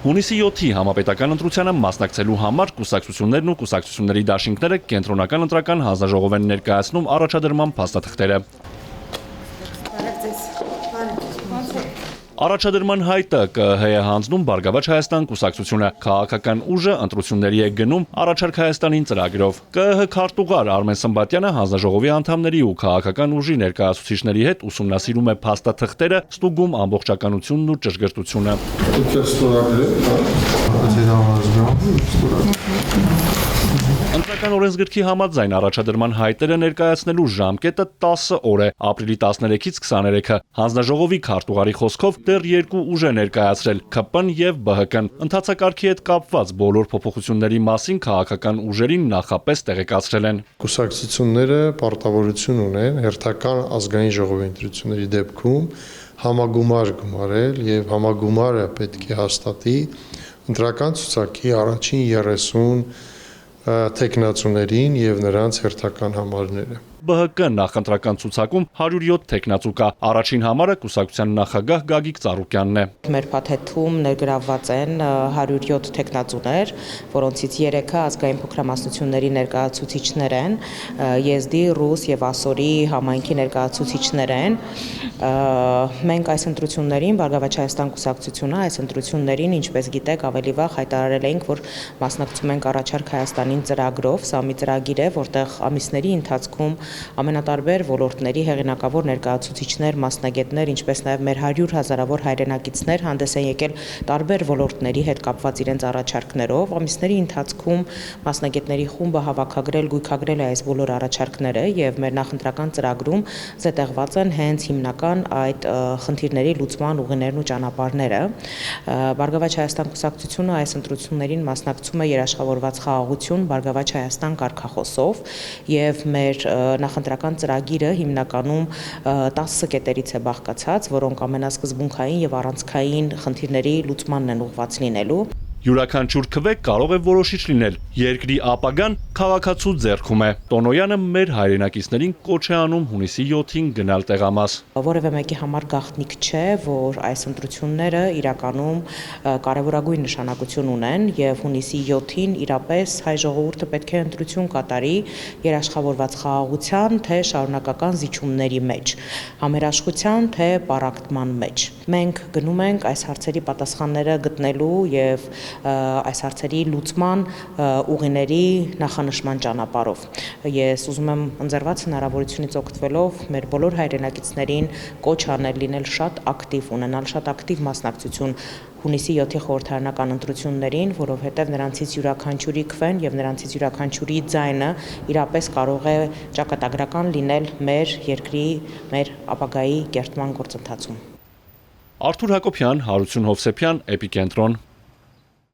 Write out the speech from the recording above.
Հունիսի 7-ի համապետական ընտրությանը մասնակցելու համար կուսակցություններն ու կուսակցությունների դաշինքները կենտրոնական ընտրական հանձնաժողով են ներկայացնում առաջադրման փաստաթղթերը։ Առաջադրման հայտը ԿԸՀ է հանձնում Բարգավաճ Հայաստան կուսակցությունը, քաղաքական ուժը ընտրությունների է գնում Առաջարկ Հայաստանին ծրագրով։ ԿԸՀ քարտուղար Արմեն Սմբատյանը հանձնաժողովի անդամների ու քաղաքական ուժի ներկայացուցիչների հետ ուսումնասիրում է փաստաթղթերը, ստուգում ամբողջականությունն ու ճշգրտությունը։ Ընտրական օրենսգրքի համաձայն առաջադրման հայտերը ներկայացնելու ժամկետը 10 օր է, ապրիլի 13-ից 23-ը։ Հանձնաժողովի քարտուղարի խոսքով դեռ երկու ուժ է ներկայացրել՝ ՔՊ-ն եւ ԲՀԿ-ն։ Ընթացակարգի հետ կապված բոլոր փոփոխությունների մասին քաղաքական ուժերին նախապես տեղեկացրել են։ Կուսակցությունները պարտավորություն ունեն հերթական ազգային ժողովի ընտրությունների դեպքում համագումար գումարել եւ համագումարը պետք է հաստատի ընտրական ցուցակի առաջին 30 թեկնածուներին եւ նրանց հերթական համարները։ ԲՀԿ նախընտրական ցուցակում 107 թեկնածու կա։ Առաջին համարը կուսակցության նախագահ Գագիկ Ծառուկյանն է։ Մեր փաթեթում ներգրավված են 107 թեկնածուներ, որոնցից 3-ը ազգային փոքրամասնությունների ներկայացուցիչներ են, Եզդի, Ռուս եւ Ասորի համայնքի ներկայացուցիչներ են։ Մենք այս ընտրություններին Բարգավաճ Հայաստան կուսակցությունը այս ընտրություններին, ինչպես գիտեք, ավելի վաղ հայտարարել էինք, որ մասնակցում ենք Առաջարկ Հայաստանին ծրագրով։ Սա մի ծրագիր է, որտեղ ամիսների ընթացքում ամենատարբեր ոլորտների հեղինակավոր ներկայացուցիչներ, մասնագետներ, ինչպես նաև մեր 100 հազարավոր հայրենակիցներ հանդես են եկել տարբեր ոլորտների հետ կապված իրենց առաջարկներով։ Ամիսների ընթացքում մասնագետների խումբը հավաքագրել, գույքագրել է այս բոլոր առաջարկները եւ մեր նախընտրական ծրագրում զետեղված են հենց հիմնական այդ խնդիրների լուծման ուղիներն ու ճանապարհները։ Բարգավաճ Հայաստան կուսակցությունը այս ընտրություններին մասնակցում է երաշխավորված խաղաղություն Բարգավաճ Հայաստան կարգախոսով եւ մեր նախընտրական ծրագիրը հիմնականում 10 կետերից է բաղկացած, որոնք ամենասկզբունքային եւ առանցքային խնդիրների լուծմանն են ուղղված լինելու։ Յուրաքանչյուր քվե կարող է որոշիչ լինել։ Երկրի ապագան քաղաքացու ձեռքում է։ Տոնոյանը մեր հայրենակիցներին կոչ է անում հունիսի 7-ին գնալ տեղամաս։ Որևէ մեկի համար գաղտնիք չէ, որ այս ընտրությունները իրականում կարևորագույն նշանակություն ունեն եւ հունիսի 7-ին իրապես հայ ժողովուրդը պետք է ընտրություն կատարի երաշխավորված խաղաղության թե շարունակական զիջումների մեջ, համերաշխության թե պառակտման մեջ։ Մենք գնում ենք այս հարցերի պատասխանները գտնելու եւ այս հարցերի լուծման ուղիների նախանշման ճանապարհով։ Ես ուզում եմ ընձեռված հնարավորությունից օգտվելով մեր բոլոր հայրենակիցներին կոչ անել լինել շատ ակտիվ, ունենալ շատ ակտիվ մասնակցություն հունիսի 7-ի խորհրդարանական ընտրություններին, որովհետև նրանցից յուրաքանչյուրի քվեն եւ նրանցից յուրաքանչյուրի ձայնը իրապես կարող է ճակատագրական լինել մեր երկրի, մեր ապագայի կերտման գործընթացում։ Արթուր Հակոբյան, Հարություն Հովսեփյան, Էպիկենտրոն։